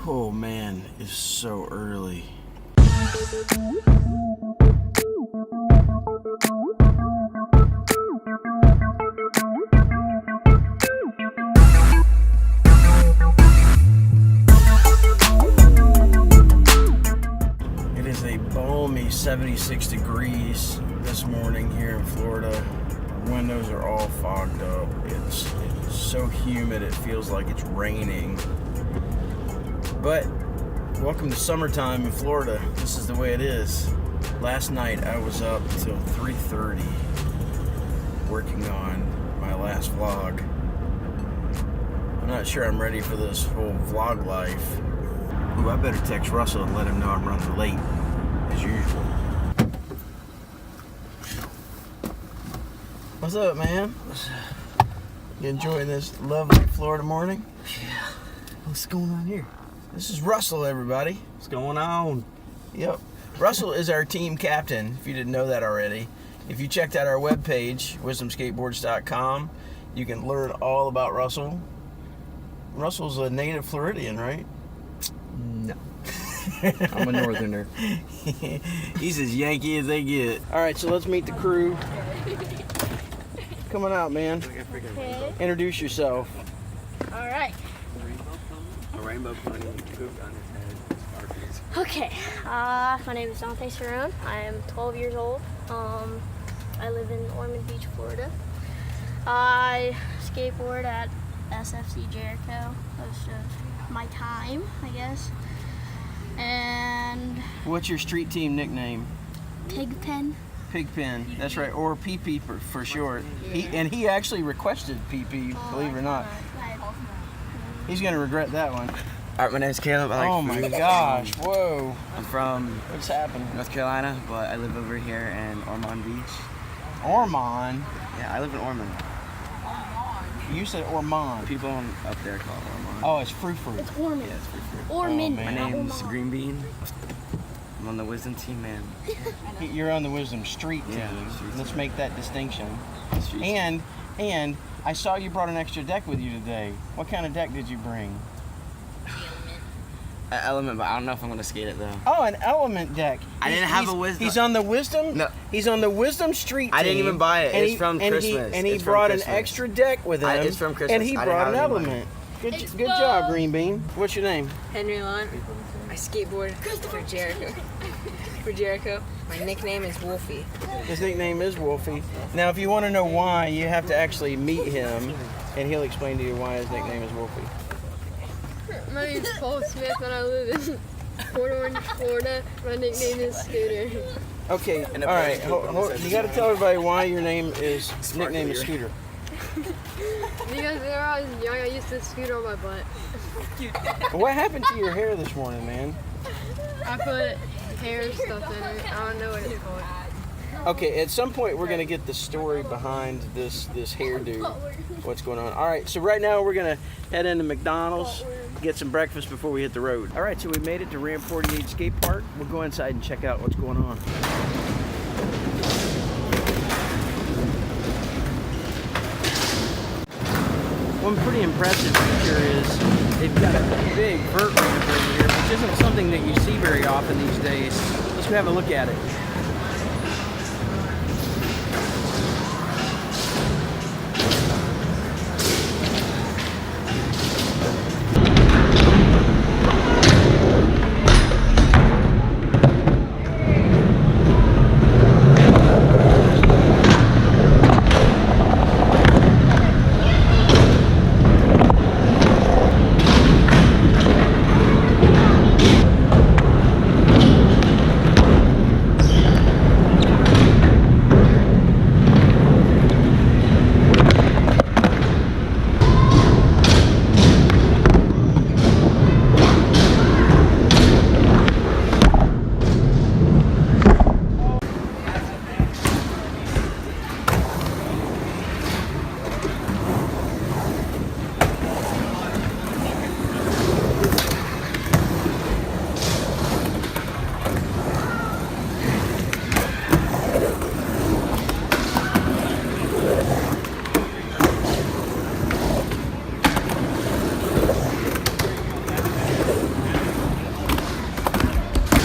Oh man, it's so early. It is a balmy 76 degrees this morning here in Florida. Windows are all fogged up. It's so humid it feels like it's raining. But welcome to summertime in Florida. This is the way it is. Last night I was up till 3:30 working on my last vlog. I'm not sure I'm ready for this whole vlog life. Ooh, I better text Russell and let him know I'm running late as usual. What's up, man? You enjoying this lovely Florida morning? Yeah. What's going on here? This is Russell, everybody. What's going on? Yep. Russell is our team captain, if you didn't know that already. If you checked out our webpage, wisdomskateboards.com, you can learn all about Russell. Russell's a native Floridian, right? No. I'm a northerner. He's as Yankee as they get. All right, so let's meet the crew. Come on out, man. Okay. Introduce yourself. All right. A rainbow pony pooped on his head. Okay. My name is Dante Cerrone. I am 12 years old. I live in Ormond Beach, Florida. I skateboard at SFC Jericho most of my time, I guess. And What's your street team nickname? Pigpen. Pigpen. That's right, or PP for short. He actually requested PP, believe it or not. He's gonna regret that one. Alright, my name's Caleb. I like Oh my food. gosh! Whoa! I'm from What's happening? North Carolina, but I live over here in Ormond Beach. Ormond. Yeah, I live in Ormond. You said Ormond. People up there call it Ormond. Oh, it's frou. It's Ormond. Yeah, it's pretty free. Ormond. Oh, My man. name's Green Bean. I'm on the Wisdom team, man. You're on the Wisdom Street Team. Yeah, Street Let's Team. make that distinction. Street team. And I saw you brought an extra deck with you today. What kind of deck did you bring? An element, but I don't know if I'm gonna skate it though. Oh, an element deck. I didn't have a Wisdom. He's on the Wisdom. No. He's on the Wisdom Street Team. I didn't even buy it. and It's from Christmas. And he It's from brought an Christmas. extra deck with him. It's from Christmas. And he I didn't brought an have any money. element. Good job, Green Bean. What's your name? Henry Lawn. I skateboard for Jericho. My nickname is Wolfie. His nickname is Wolfie. Now, if you want to know why, you have to actually meet him, and he'll explain to you why his nickname is Wolfie. My name's Paul Smith and I live in Port Orange, Florida. My nickname is Scooter. Okay, all right. You got to tell everybody why your nickname is Scooter. Because when I was young, I used to scooter on my butt. What happened to your hair this morning, man? I put hair stuff in it. I don't know what it's called. Okay, at some point we're gonna get the story behind this hairdo. What's going on? All right, so right now we're gonna head into McDonald's, get some breakfast before we hit the road. All right, so we made it to Ramp 48 Skate Park. We'll go inside and check out what's going on. One pretty impressive feature is they've got a big vert ramp over here, which isn't something that you see very often these days. Let's go have a look at it.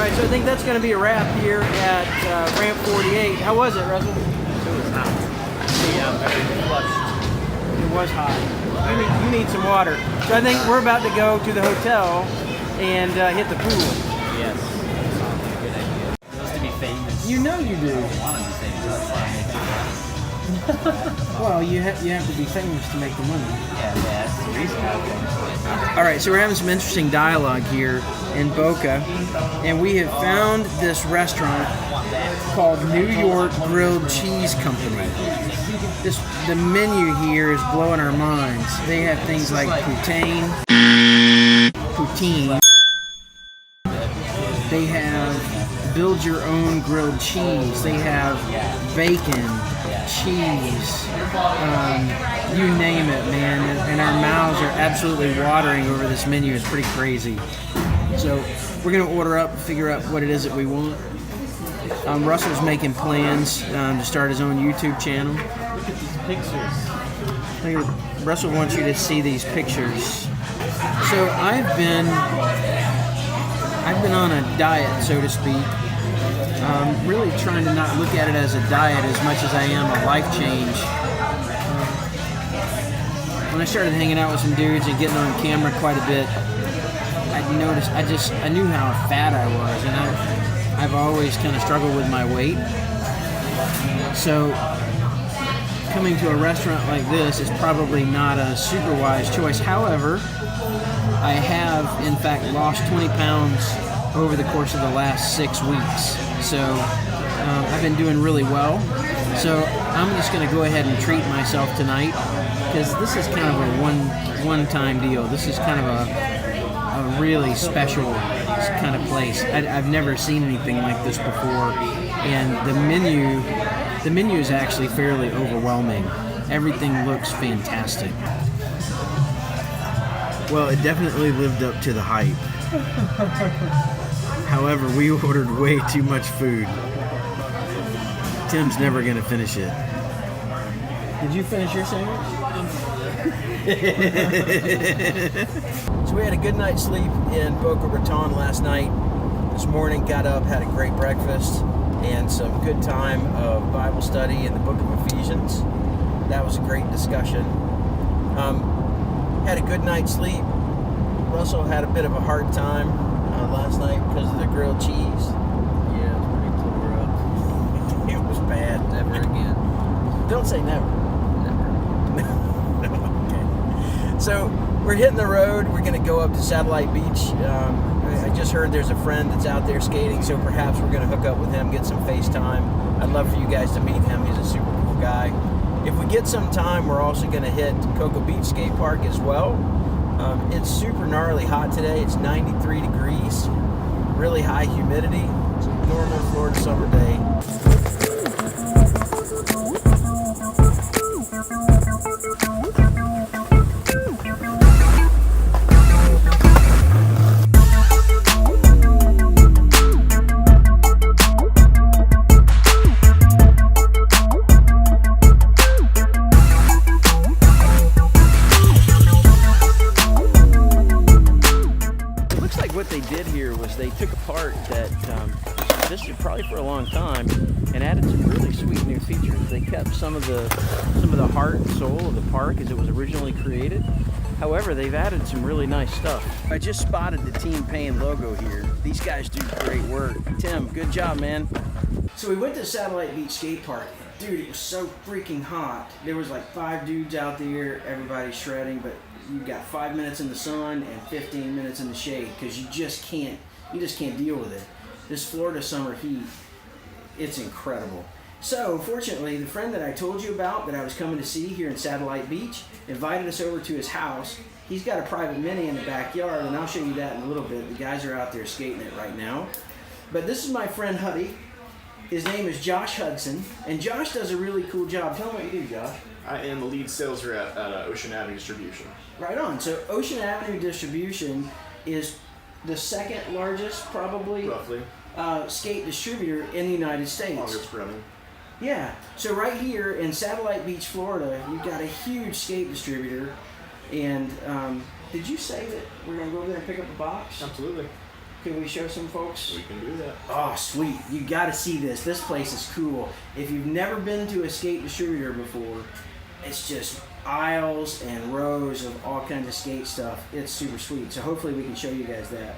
right, so I think that's going to be a wrap here at Ramp 48. How was it, Russell? It was hot. Yeah, very flushed. It was hot. You need some water. So I think we're about to go to the hotel and hit the pool. Yes. Good idea. He wants to be famous. You know you do. I want to be famous. That's why I'm making it. Well, you have to be famous to make the money. Yeah, that's the reason I'm famous. All right, so we're having some interesting dialogue here in Boca, and we have found this restaurant called New York Grilled Cheese Company. The menu here is blowing our minds. They have things like poutine. They have build your own grilled cheese. They have bacon, cheese, you name it, man. And our mouths are absolutely watering over this menu. It's pretty crazy. So we're gonna order up, figure out what it is that we want. Russell's making plans to start his own YouTube channel. Look at these pictures. Russell wants you to see these pictures. So I've been on a diet, so to speak. Really trying to not look at it as a diet as much as I am a life change. When I started hanging out with some dudes and getting on camera quite a bit, I noticed I knew how fat I was, and I've always kind of struggled with my weight. So coming to a restaurant like this is probably not a super wise choice. However, I have in fact lost 20 pounds over the course of the last 6 weeks. So I've been doing really well. So I'm just going to go ahead and treat myself tonight, because this is kind of a one-time deal. This is kind of a really special kind of place. I've never seen anything like this before, and the menu is actually fairly overwhelming. Everything looks fantastic. Well, it definitely lived up to the hype. However, we ordered way too much food. Tim's never going to finish it. Did you finish your sandwich? So we had a good night's sleep in Boca Raton last night. This morning, got up, had a great breakfast, and some good time of Bible study in the book of Ephesians. That was a great discussion. Had a good night's sleep. Russell had a bit of a hard time last night because of the grilled cheese. Yeah, it was pretty tore up. It was bad. Never again. Don't say never. Never. Okay. So we're hitting the road. We're going to go up to Satellite Beach. I just heard there's a friend that's out there skating, so perhaps we're going to hook up with him, get some FaceTime. I'd love for you guys to meet him. He's a super cool guy. If we get some time, we're also going to hit Cocoa Beach Skatepark as well. It's super gnarly hot today. It's 93 degrees, really high humidity. It's a normal Florida summer day. What they did here was they took a part that existed probably for a long time and added some really sweet new features. They kept some of the heart and soul of the park as it was originally created. However, they've added some really nice stuff. I just spotted the Team Payne logo here. These guys do great work. Tim, good job, man. So we went to Satellite Beach Skate Park. Dude, it was so freaking hot. There was like 5 dudes out there, everybody's shredding, but you got 5 minutes in the sun and 15 minutes in the shade because you just can't deal with it. This Florida summer heat, it's incredible. So fortunately, the friend that I told you about that I was coming to see here in Satellite Beach invited us over to his house. He's got a private mini in the backyard, and I'll show you that in a little bit. The guys are out there skating it right now. But this is my friend Huddy. His name is Josh Hudson, and Josh does a really cool job. Tell him what you do, Josh. I am the lead sales rep at Ocean Avenue Distribution. Right on. So Ocean Avenue Distribution is the second largest, probably, Roughly. Skate distributor in the United States. Longest running. Yeah. So right here in Satellite Beach, Florida, you've got a huge skate distributor. And did you say that we're going to go over there and pick up a box? Absolutely. Can we show some folks? We can do that. Oh, sweet. You got to see this. This place is cool. If you've never been to a skate distributor before, it's just aisles and rows of all kinds of skate stuff. It's super sweet. So hopefully we can show you guys that.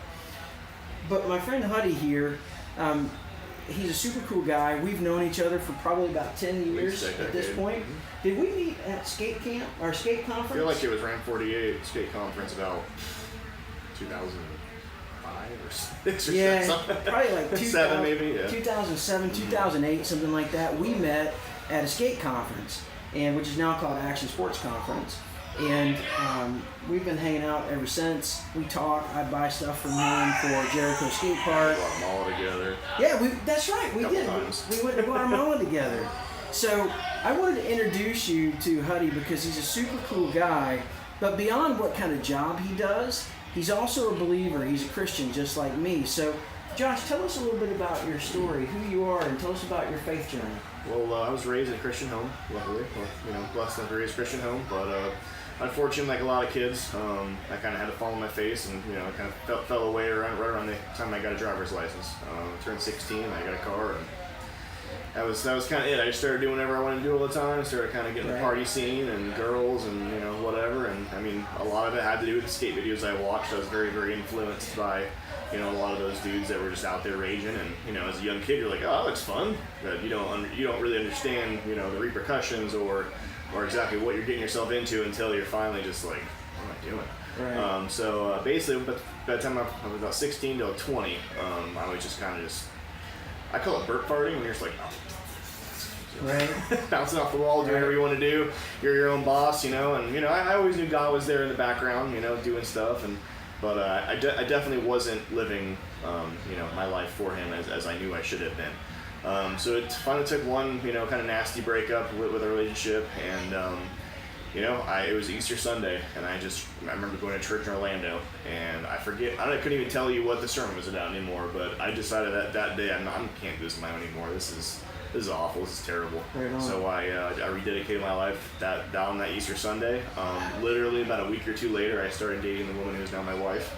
But my friend Huddy here, he's a super cool guy. We've known each other for probably about 10 years at this point. Did we meet at skate camp or skate conference? I feel like it was Ram 48 skate conference about 2005 or 6 or yeah, something. probably like 2007 maybe. Yeah. 2007, 2008, something like that. We met at a skate conference, and which is now called Action Sports Conference. And we've been hanging out ever since. We talk. I buy stuff from him for Jericho Skatepark. We bought them all together. Yeah, that's right. We Couple did. times. We went to Guatemala together. So I wanted to introduce you to Huddy because he's a super cool guy. But beyond what kind of job he does, he's also a believer. He's a Christian just like me. So, Josh, tell us a little bit about your story, who you are, and tell us about your faith journey. Well, I was raised in a Christian home, luckily. Well, blessed enough to raise a Christian home, but unfortunately, like a lot of kids, I kind of had to fall on my face, and I kind of fell away right around the time I got a driver's license. I turned 16, I got a car, and that was kind of it. I just started doing whatever I wanted to do all the time. I started kind of getting the party scene and girls and whatever. And I mean, a lot of it had to do with the skate videos I watched. I was very, very influenced by a lot of those dudes that were just out there raging. And as a young kid, you're like, oh, that looks fun. But you don't really understand the repercussions or exactly what you're getting yourself into until you're finally just like, what am I doing? Right. So basically, by the time I was about 16 to 20, I was just kind of I call it burp farting when you're just like, Right. bouncing off the wall, doing whatever you want to do. You're your own boss, and I always knew God was there in the background, doing stuff, but I definitely wasn't living, my life for Him as I knew I should have been. So it finally took one, kind of nasty breakup with a relationship, and it was Easter Sunday, and I remember going to church in Orlando, and I couldn't even tell you what the sermon was about anymore, but I decided that day I can't do this on my own anymore. This is awful. This is terrible. Right on. So I rededicated my life on that Easter Sunday. Literally about a week or two later, I started dating the woman who is now my wife.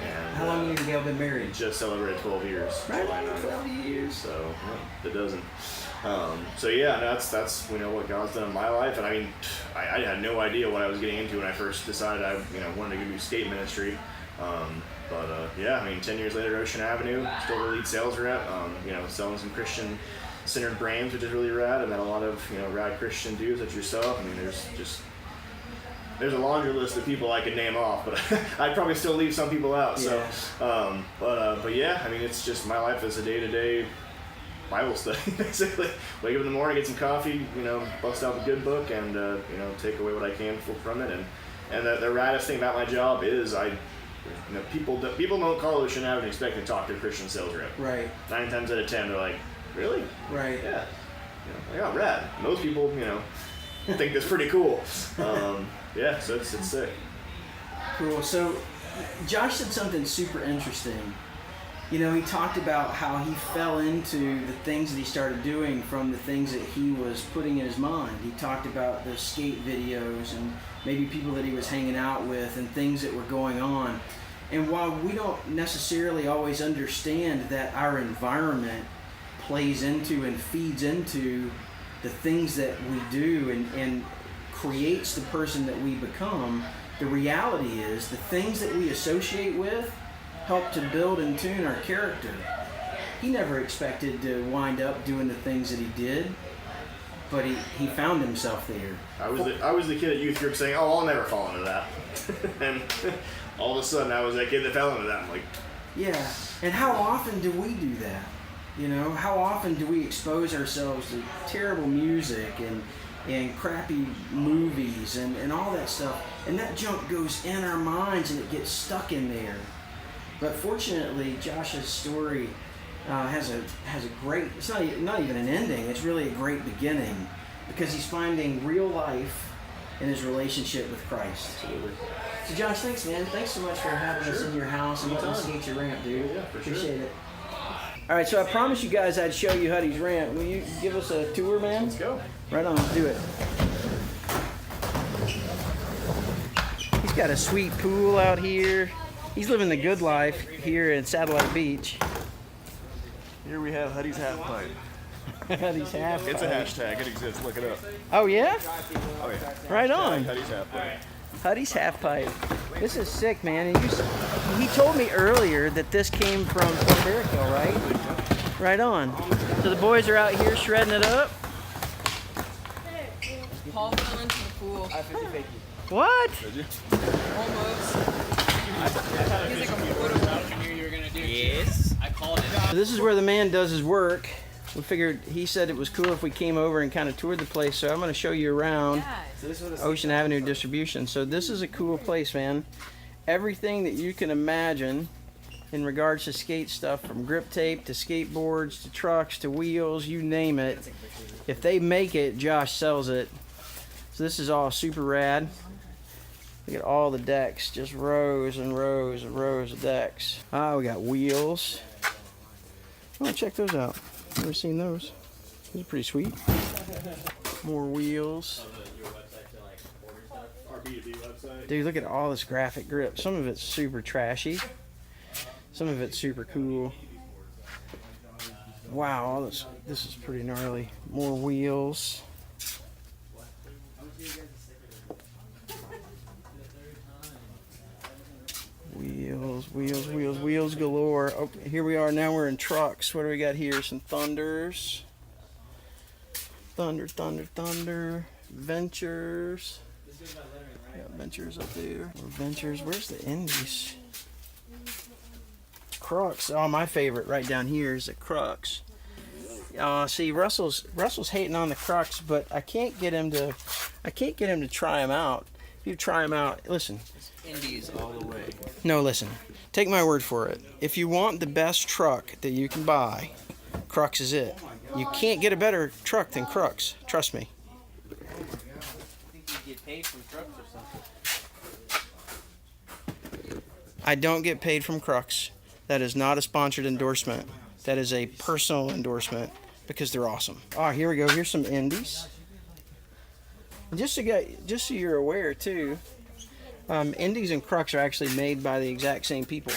And How long have you been married? Just celebrated 12 years. Right on, 12 years. So it doesn't. So yeah, that's what God's done in my life, and I mean, I had no idea what I was getting into when I first decided I wanted to do skate ministry. But yeah, I mean, 10 years later, Ocean Avenue, still the lead sales rep. Selling some Christian-centered brands, which is really rad, and then a lot of rad Christian dudes like yourself. I mean, there's a laundry list of people I could name off, but I'd probably still leave some people out. So, but yeah, I mean, it's just my life is a day-to-day Bible study, basically. Wake up in the morning, get some coffee, bust out the good book, and take away what I can from it. And the raddest thing about my job is people don't call Ocean Avenue expecting to talk to a Christian sales rep. Right. 9 times out of 10, they're like, really? Right. Yeah. Yeah, rad. Most people, think that's pretty cool. Yeah, so it's sick. Cool. So, Josh said something super interesting. He talked about how he fell into the things that he started doing from the things that he was putting in his mind. He talked about the skate videos and maybe people that he was hanging out with and things that were going on. And while we don't necessarily always understand that our environment plays into and feeds into the things that we do and creates the person that we become, the reality is the things that we associate with help to build and tune our character. He never expected to wind up doing the things that he did, but he found himself there. I was the kid at youth group saying, "Oh, I'll never fall into that," and all of a sudden I was that kid that fell into that. I'm like, yeah. And how often do we do that? How often do we expose ourselves to terrible music and crappy movies and all that stuff, and that junk goes in our minds and it gets stuck in there. But fortunately, Josh's story has a great, it's not even an ending, it's really a great beginning, because he's finding real life in his relationship with Christ. absolutely. So Josh, thanks, man. Thanks so much for having us in your house and letting us skate your ramp, dude. Yeah, for sure. Appreciate it. All right, so I promised you guys I'd show you Huddy's ramp. Will you give us a tour, man? Let's go. Right on, do it. He's got a sweet pool out here. He's living the good life here in Satellite Beach. Here we have Huddy's half pipe. Huddy's half pipe. It's a hashtag. It exists. Look it up. Oh yeah? Oh yeah. Right on. Huddy's half pipe. Huddy's half pipe. This is sick, man. And he told me earlier that this came from Puerto Rico, right? Right on. So the boys are out here shredding it up. Paul fell into the pool. What? Did you? Almost. He's like a foot away. Yes. I called it. So this is where the man does his work. We figured, he said it was cool if we came over and kind of toured the place, so I'm going to show you around Ocean Avenue Distribution. So this is a cool place, man. Everything that you can imagine in regards to skate stuff, from grip tape to skateboards to trucks to wheels, you name it. If they make it, Josh sells it. So this is all super rad. Look at all the decks, just rows and rows and rows of decks. Ah, we got wheels. Oh, check those out. Never seen those. Those are pretty sweet. More wheels. Our B2B website. Dude, look at all this graphic grip. Some of it's super trashy. Some of it's super cool. Wow, all this is pretty gnarly. More wheels. Wheels galore. Oh, here we are. Now we're in trucks. What do we got here? Some Thunders. Thunder. Ventures. Got Ventures up there. More Ventures. Where's the Indies? Crux. Oh, my favorite right down here is the Crux. See, Russell's hating on the Crux, but I can't get him to try them out. If you try them out, listen. Indies all the way. No, listen. Take my word for it. If you want the best truck that you can buy, Crux is it. You can't get a better truck than Crux. Trust me. I think you get paid from trucks or something. I don't get paid from Crux. That is not a sponsored endorsement. That is a personal endorsement because they're awesome. Oh, here we go. Here's some Indies. Just so you're aware too, Indies and Crux are actually made by the exact same people.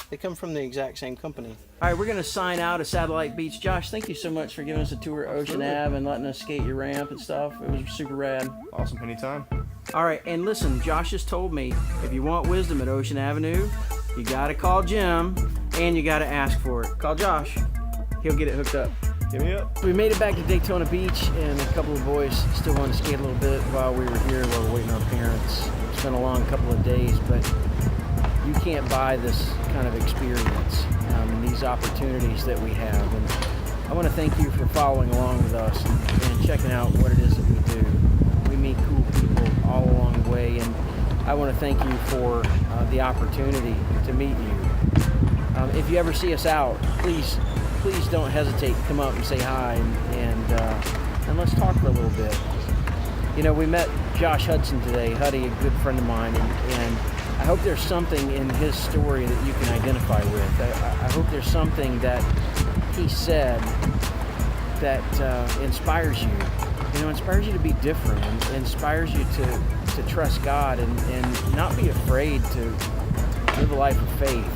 They come from the exact same company. All right, we're going to sign out of Satellite Beach. Josh, thank you so much for giving us a tour of Ocean Ave and letting us skate your ramp and stuff. It was super rad. Awesome. Anytime. All right, and listen, Josh just told me if you want wisdom at Ocean Avenue, you got to call Jim and you got to ask for it. Call Josh. He'll get it hooked up. Give me up. We made it back to Daytona Beach, and a couple of boys still wanted to skate a little bit while we were here, while we're waiting on our parents. It's been a long couple of days, but you can't buy this kind of experience and these opportunities that we have. And I want to thank you for following along with us and checking out what it is that we do. We meet cool people all along the way, and I want to thank you for the opportunity to meet you. If you ever see us out, please don't hesitate to come up and say hi and let's talk for a little bit. You know, we met Josh Hudson today, Huddy, a good friend of mine, and I hope there's something in his story that you can identify with. I hope there's something that he said that inspires you. You know, inspires you to be different, and inspires you to trust God and not be afraid to live a life of faith.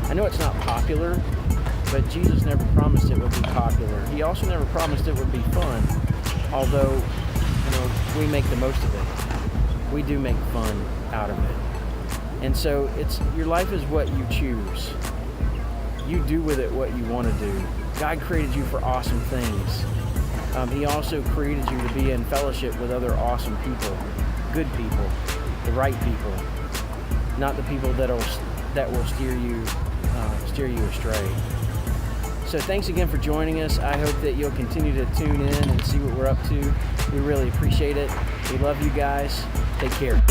I know it's not popular, but Jesus never promised it would be popular. He also never promised it would be fun, although, you know, we make the most of it. We do make fun out of it. And so your life is what you choose. You do with it what you want to do. God created you for awesome things. He also created you to be in fellowship with other awesome people, good people, the right people, not the people that will steer you astray. So thanks again for joining us. I hope that you'll continue to tune in and see what we're up to. We really appreciate it. We love you guys. Take care.